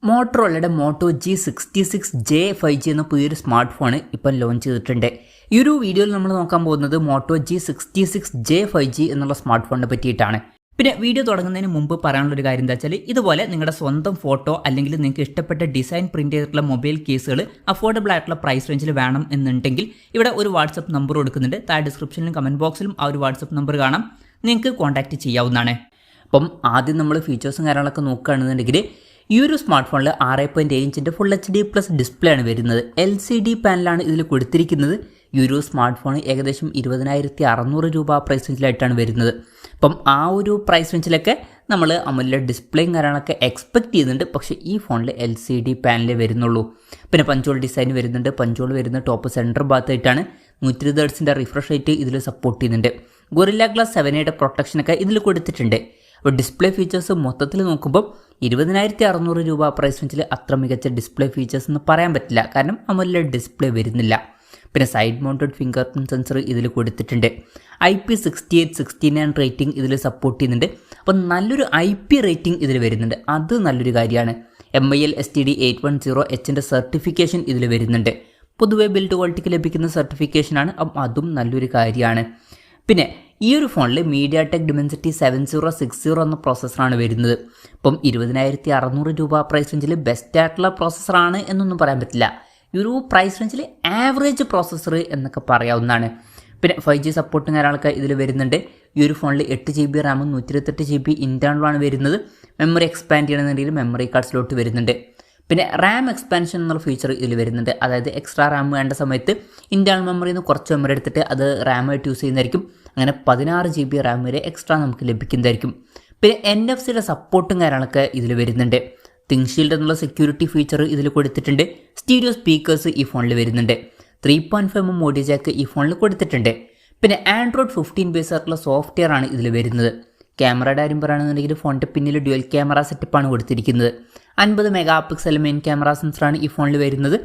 മോട്ടറോളയുടെ motto G66J 5G എന്ന പുതിയൊരു smart phone ഇപ്പം ലോഞ്ച് ചെയ്തിട്ടുണ്ട്. ഈ ഒരു വീഡിയോയിൽ നമ്മൾ നോക്കാൻ പോകുന്നത് മോട്ടോ G66J 5G എന്നുള്ള സ്മാർട്ട് ഫോണിനെ പറ്റിയിട്ടാണ്. പിന്നെ വീഡിയോ തുടങ്ങുന്നതിന് മുമ്പ് പറയാനുള്ളൊരു കാര്യം എന്താ വെച്ചാൽ, ഇതുപോലെ നിങ്ങളുടെ സ്വന്തം ഫോട്ടോ അല്ലെങ്കിൽ നിങ്ങൾക്ക് ഇഷ്ടപ്പെട്ട ഡിസൈൻ പ്രിന്റ് ചെയ്തിട്ടുള്ള മൊബൈൽ കേസുകൾ അഫോർഡബിൾ ആയിട്ടുള്ള പ്രൈസ് റേഞ്ചിൽ വേണം എന്നുണ്ടെങ്കിൽ ഇവിടെ ഒരു വാട്സപ്പ് നമ്പർ കൊടുക്കുന്നുണ്ട്. താഴെ ഡിസ്ക്രിപ്ഷനിലും കമന്റ് ബോക്സിലും ആ ഒരു വാട്സപ്പ് നമ്പർ കാണാം, നിങ്ങൾക്ക് കോൺടാക്ട് ചെയ്യാവുന്നതാണ്. അപ്പം ആദ്യം നമ്മൾ ഫീച്ചേഴ്സും കാര്യങ്ങളൊക്കെ നോക്കുകയാണെന്നുണ്ടെങ്കിൽ ഈ ഒരു സ്മാർട്ട് ഫോണിൽ 6.7 ഇഞ്ചിൻ്റെ ഫുൾ HD+ ഡിസ്പ്ലേ ആണ് വരുന്നത്. LCD പാനലാണ് ഇതിൽ കൊടുത്തിരിക്കുന്നത്. ഈ ഒരു സ്മാർട്ട് ഫോൺ ഏകദേശം 20,600 രൂപ പ്രൈസ് റേഞ്ചിലായിട്ടാണ് വരുന്നത്. അപ്പം ആ ഒരു പ്രൈസ് റേഞ്ചിലൊക്കെ നമ്മൾ AMOLED ഡിസ്പ്ലേയും കാര്യങ്ങളൊക്കെ എക്സ്പെക്ട് ചെയ്യുന്നുണ്ട്. പക്ഷേ ഈ ഫോണിൽ LCD പാനലേ വരുന്നുള്ളൂ. പിന്നെ പഞ്ചോൾ ഡിസൈൻ വരുന്നുണ്ട്. പഞ്ചോൾ വരുന്ന ടോപ്പ് സെൻറ്റർ ഭാഗത്തായിട്ടാണ്. 120 Hz റിഫ്രഷ് റേറ്റ് ഇതിൽ സപ്പോർട്ട് ചെയ്യുന്നുണ്ട്. ഗൊറില്ല ഗ്ലാസ് 7A പ്രൊട്ടക്ഷനൊക്കെ ഇതിൽ കൊടുത്തിട്ടുണ്ട്. അപ്പോൾ ഡിസ്പ്ലേ ഫീച്ചേഴ്സ് മൊത്തത്തിൽ നോക്കുമ്പോൾ 20,600 രൂപ പ്രൈസ് റേഞ്ചിൽ അത്ര മികച്ച ഡിസ്പ്ലേ ഫീച്ചേഴ്സ് എന്ന് പറയാൻ പറ്റില്ല, കാരണം AMOLED ഡിസ്പ്ലേ വരുന്നില്ല. പിന്നെ side mounted finger print sensor ഇതിൽ കൊടുത്തിട്ടുണ്ട്. IP68-69 റേറ്റിംഗ് ഇതിൽ സപ്പോർട്ട് ചെയ്യുന്നുണ്ട്. അപ്പോൾ നല്ലൊരു IP റേറ്റിംഗ് ഇതിൽ വരുന്നുണ്ട്, അത് നല്ലൊരു കാര്യമാണ്. MIL STD 810Hൻ്റെ സർട്ടിഫിക്കേഷൻ ഇതിൽ വരുന്നുണ്ട്. പൊതുവെ ബിൽഡ് ക്വാളിറ്റിക്ക് ലഭിക്കുന്ന സർട്ടിഫിക്കേഷനാണ്, അപ്പം അതും നല്ലൊരു കാര്യമാണ്. പിന്നെ ഈ ഒരു ഫോണിൽ MediaTek Dimensity 7060 എന്ന പ്രോസസ്സറാണ് വരുന്നത്. ഇപ്പം 20,600 രൂപ പ്രൈസ് റേഞ്ചിൽ ബെസ്റ്റ് ആയിട്ടുള്ള പ്രോസസ്സറാണ് എന്നൊന്നും പറയാൻ പറ്റില്ല. ഈ ഒരു പ്രൈസ് റേഞ്ചിൽ ആവറേജ് പ്രോസസ്സർ എന്നൊക്കെ പറയാവുന്നതാണ്. പിന്നെ 5G സപ്പോർട്ടും കാര്യങ്ങളൊക്കെ ഇതിൽ വരുന്നുണ്ട്. ഈ ഒരു ഫോണിൽ 8GB റാമും 128GB ഇൻറ്റേർണലുമാണ് വരുന്നത്. മെമ്മറി എക്സ്പാൻഡ് ചെയ്യണമെന്നുണ്ടെങ്കിൽ മെമ്മറി കാർഡ് സ്ലോട്ട് വരുന്നുണ്ട്. പിന്നെ റാം എക്സ്പാൻഷൻ എന്നുള്ള ഫീച്ചർ ഇതിൽ വരുന്നുണ്ട്. അതായത് എക്സ്ട്രാ റാം വേണ്ട സമയത്ത് ഇൻറ്റേർണൽ മെമ്മറിയിൽ നിന്ന് കുറച്ച് മെമ്മറി എടുത്തിട്ട് അത് റാമായിട്ട് യൂസ് ചെയ്യുന്നതായിരിക്കും. അങ്ങനെ 16GB റാം വരെ എക്സ്ട്രാ നമുക്ക് ലഭിക്കുന്നതായിരിക്കും. പിന്നെ NFC-യുടെ സപ്പോർട്ടും കാര്യങ്ങളൊക്കെ ഇതിൽ വരുന്നുണ്ട്. തിങ്ഷീൽഡ് എന്നുള്ള സെക്യൂരിറ്റി ഫീച്ചർ ഇതിൽ കൊടുത്തിട്ടുണ്ട്. സ്റ്റീരിയോ സ്പീക്കേഴ്സ് ഈ ഫോണിൽ വരുന്നുണ്ട്. 3.5mm ഓഡിയോ ജാക്ക് ഈ ഫോണിൽ കൊടുത്തിട്ടുണ്ട്. പിന്നെ ആൻഡ്രോയിഡ് 15 ബേസ് ആയിട്ടുള്ള സോഫ്റ്റ്വെയർ ആണ് ഇതിൽ വരുന്നത്. ക്യാമറയുടെ കാര്യം പറയുകയാണെന്നുണ്ടെങ്കിൽ ഫോണിൻ്റെ പിന്നിൽ ഡ്യുവൽ ക്യാമറ സെറ്റപ്പാണ് കൊടുത്തിരിക്കുന്നത്. 50 മെഗാപിക്സൽ മെയിൻ ക്യാമറ സെൻസറാണ് ഈ ഫോണിൽ വരുന്നത്.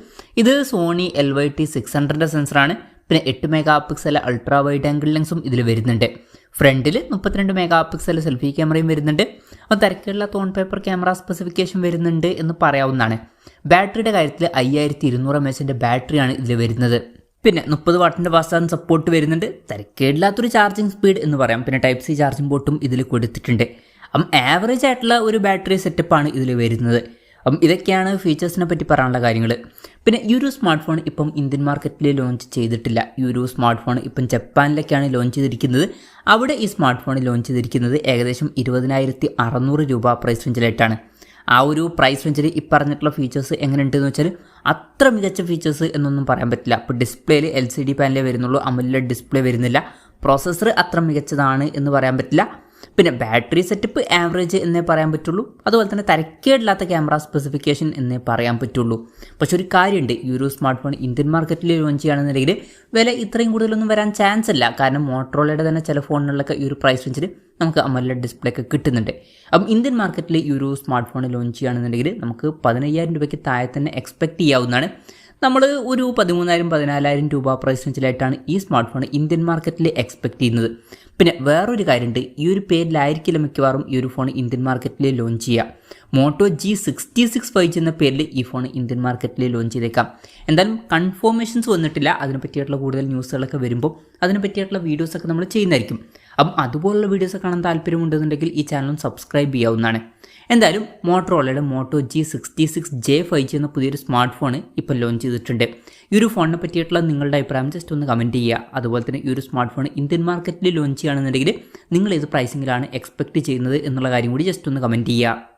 ഇത് സോണി LYT600 സെൻസറാണ്. പിന്നെ 8 മെഗാപിക്സൽ അൾട്രാ വൈഡ് ആംഗിൾ ലെൻസും ഇതിൽ വരുന്നുണ്ട്. ഫ്രണ്ടിൽ 32 മെഗാപിക്സൽ സെൽഫി ക്യാമറയും വരുന്നുണ്ട്. അപ്പോൾ തിരക്കുള്ള ടോൺ പേപ്പർ ക്യാമറ സ്പെസിഫിക്കേഷൻ വരുന്നുണ്ട് എന്ന് പറയാവുന്നതാണ്. ബാറ്ററിയുടെ കാര്യത്തിൽ 5200 mAhൻ്റെ ബാറ്ററിയാണ് ഇതിൽ വരുന്നത്. പിന്നെ 30 വാട്ടിൻ്റെ ഫാസ്റ്റ് ചാർജിങ് സപ്പോർട്ട് വരുന്നുണ്ട്. തിരക്കേടില്ലാത്തൊരു ചാർജിങ് സ്പീഡ് എന്ന് പറയാം. പിന്നെ Type-C ചാർജിങ് പോർട്ടും ഇതിൽ കൊടുത്തിട്ടുണ്ട്. അപ്പം ആവറേജ് ആയിട്ടുള്ള ഒരു ബാറ്ററി സെറ്റപ്പാണ് ഇതിൽ വരുന്നത്. അപ്പം ഇതൊക്കെയാണ് ഫീച്ചേഴ്സിനെ പറ്റി പറയാനുള്ള കാര്യങ്ങൾ. പിന്നെ ഈ ഒരു സ്മാർട്ട് ഫോൺ ഇപ്പം ഇന്ത്യൻ മാർക്കറ്റിൽ ലോഞ്ച് ചെയ്തിട്ടില്ല. ഈ ഒരു സ്മാർട്ട് ഫോൺ ഇപ്പം ജപ്പാനിലേക്കാണ് ലോഞ്ച് ചെയ്തിരിക്കുന്നത്. അവിടെ ഈ സ്മാർട്ട് ഫോൺ ലോഞ്ച് ചെയ്തിരിക്കുന്നത് ഏകദേശം 20,600 രൂപ പ്രൈസ് റേഞ്ചിലായിട്ടാണ്. ആ ഒരു പ്രൈസ് റേഞ്ചിൽ ഈ പറഞ്ഞിട്ടുള്ള ഫീച്ചേഴ്സ് എങ്ങനെയുണ്ടെന്ന് വെച്ചാൽ അത്ര മികച്ച ഫീച്ചേഴ്സ് എന്നൊന്നും പറയാൻ പറ്റില്ല. ഇപ്പോൾ ഡിസ്പ്ലേയിൽ LCD പാനലേ വരുന്നുള്ളൂ, AMOLED ഡിസ്പ്ലേ വരുന്നില്ല. പ്രോസസ്സർ അത്ര മികച്ചതാണ് എന്ന് പറയാൻ പറ്റില്ല. പിന്നെ ബാറ്ററി സെറ്റപ്പ് ആവറേജ് എന്നേ പറയാൻ പറ്റുള്ളൂ. അതുപോലെ തന്നെ തരക്കേടില്ലാത്ത ക്യാമറ സ്പെസിഫിക്കേഷൻ എന്നേ പറയാൻ പറ്റുള്ളൂ. പക്ഷെ ഒരു കാര്യമുണ്ട്, ഈ ഒരു സ്മാർട്ട് ഫോൺ ഇന്ത്യൻ മാർക്കറ്റിൽ ലോഞ്ച് ചെയ്യുകയാണെന്നുണ്ടെങ്കിൽ വില ഇത്രയും കൂടുതലൊന്നും വരാൻ ചാൻസ് ഇല്ല. കാരണം മോട്ടറോളയുടെ തന്നെ ചില ഫോണുകളിലൊക്കെ ഈ ഒരു പ്രൈസ് റേഞ്ചിൽ നമുക്ക് AMOLED ഡിസ്പ്ലേ ഒക്കെ കിട്ടുന്നുണ്ട്. അപ്പം ഇന്ത്യൻ മാർക്കറ്റിൽ ഈ ഒരു സ്മാർട്ട് ഫോൺ ലോഞ്ച് ചെയ്യുകയാണെന്നുണ്ടെങ്കിൽ നമുക്ക് 15,000 രൂപയ്ക്ക് താഴെ തന്നെ എക്സ്പെക്ട് ചെയ്യാവുന്നതാണ്. നമ്മൾ ഒരു 13,000-14,000 രൂപ പ്രൈസ് റേഞ്ചിലായിട്ടാണ് ഈ സ്മാർട്ട് ഫോൺ ഇന്ത്യൻ മാർക്കറ്റിൽ എക്സ്പെക്ട് ചെയ്യുന്നത്. പിന്നെ വേറൊരു കാര്യമുണ്ട്, ഈ ഒരു പേരിലായിരിക്കില്ല മിക്കവാറും ഈ ഒരു ഫോൺ ഇന്ത്യൻ മാർക്കറ്റിൽ ലോഞ്ച് ചെയ്യുക. മോട്ടോ G66 5G എന്ന പേരിൽ ഈ ഫോൺ ഇന്ത്യൻ മാർക്കറ്റിൽ ലോഞ്ച് ചെയ്തേക്കാം. എന്തായാലും കൺഫർമേഷൻസ് വന്നിട്ടില്ല. അതിനെ പറ്റിയിട്ടുള്ള കൂടുതൽ ന്യൂസുകളൊക്കെ വരുമ്പോൾ അതിനെ പറ്റിയിട്ടുള്ള വീഡിയോസൊക്കെ നമ്മൾ ചെയ്യുന്നതായിരിക്കും. അപ്പം അതുപോലുള്ള വീഡിയോസ് കാണാൻ താല്പര്യമുണ്ടെന്നുണ്ടെങ്കിൽ ഈ ചാനലും സബ്സ്ക്രൈബ് ചെയ്യാവുന്നതാണ്. എന്തായാലും മോട്ടറോളയുടെ മോട്ടോ G66J 5G എന്ന പുതിയൊരു സ്മാർട്ട് ഫോൺ ഇപ്പോൾ ലോഞ്ച് ചെയ്തിട്ടുണ്ട്. ഈ ഒരു ഫോണിനെ പറ്റിയിട്ടുള്ള നിങ്ങളുടെ അഭിപ്രായം ജസ്റ്റ് ഒന്ന് കമൻറ്റ് ചെയ്യുക. അതുപോലെ തന്നെ ഈ ഒരു സ്മാർട്ട് ഫോൺ ഇന്ത്യൻ മാർക്കറ്റിൽ ലോഞ്ച് ചെയ്യുകയാണെന്നുണ്ടെങ്കിൽ നിങ്ങൾ ഏത് പ്രൈസിങ്ങിലാണ് എക്സ്പെക്ട് ചെയ്യുന്നത് എന്നുള്ള കാര്യം കൂടി ജസ്റ്റ് ഒന്ന് കമൻറ്റ് ചെയ്യുക.